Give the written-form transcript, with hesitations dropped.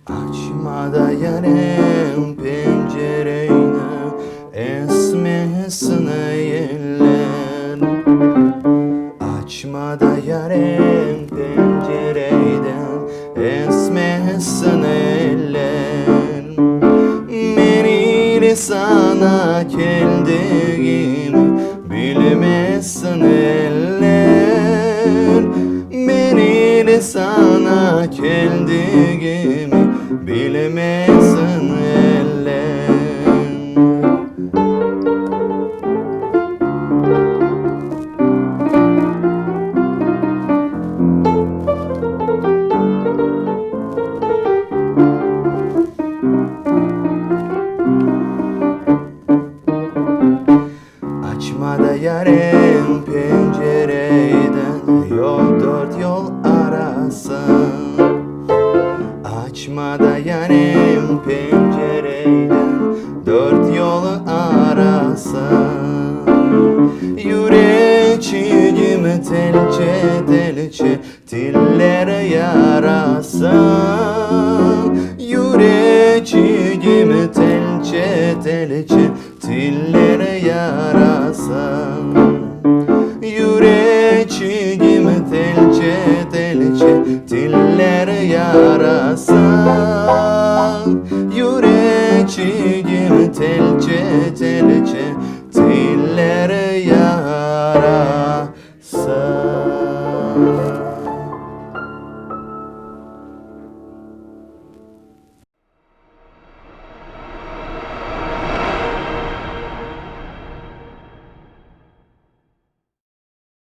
Açma da yarım pencereni, esmesin eller. Açma da yarım pencereden, esmesin eller. Beni sana geldiğimi bilmesin eller. Beni sana geldiğimi bilmesin eller. Açma da yarım pencereden, yol dört yol arası. Açma da yarım pencereden, dört yol arası. Yüreğim telçe telçe, diller yarası. Yüreğim telçe telçe,